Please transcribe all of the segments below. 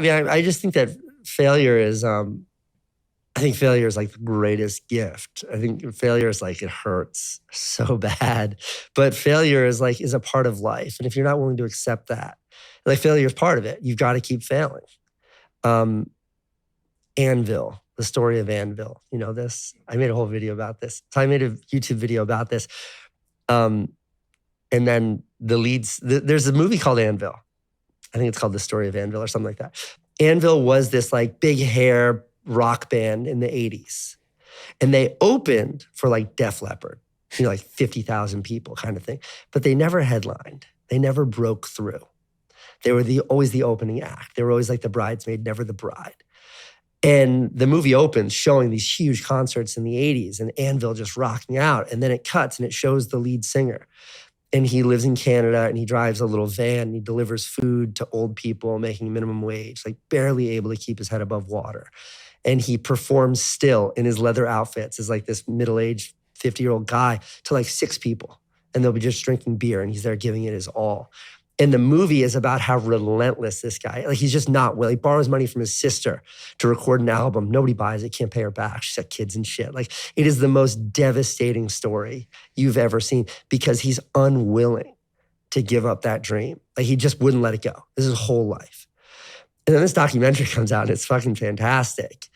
I mean, I just think that failure is, I think failure is like the greatest gift. I think failure is like, it hurts so bad, but failure is like, is a part of life. And if you're not willing to accept that, like failure is part of it, you've got to keep failing. Anvil, the story of Anvil, you know this? I made a whole video about this. So I made a YouTube video about this. And then there's a movie called Anvil. I think it's called The Story of Anvil or something like that. Anvil was this like big hair rock band in the 80s. And they opened for like Def Leppard, you know, like 50,000 people kind of thing. But they never headlined. They never broke through. They were always the opening act. They were always like the bridesmaid, never the bride. And the movie opens showing these huge concerts in the 80s and Anvil just rocking out. And then it cuts and it shows the lead singer. And he lives in Canada and he drives a little van and he delivers food to old people making minimum wage, like barely able to keep his head above water. And he performs still in his leather outfits as like this middle-aged 50-year-old guy to like 6 people. And they'll be just drinking beer and he's there giving it his all. And the movie is about how relentless this guy, like he's just not willing. He borrows money from his sister to record an album. Nobody buys it, can't pay her back. She's got kids and shit. Like it is the most devastating story you've ever seen because he's unwilling to give up that dream. Like he just wouldn't let it go. This is his whole life. And then this documentary comes out and it's fucking fantastic.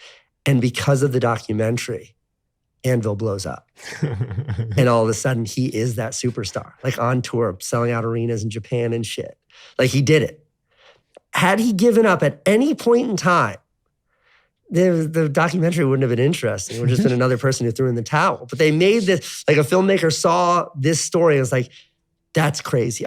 And because of the documentary, Anvil blows up. And all of a sudden, he is that superstar, like on tour, selling out arenas in Japan and shit. Like he did it. Had he given up at any point in time, the documentary wouldn't have been interesting. It would have just been another person who threw in the towel. But they made this, like a filmmaker saw this story and was like, that's crazy.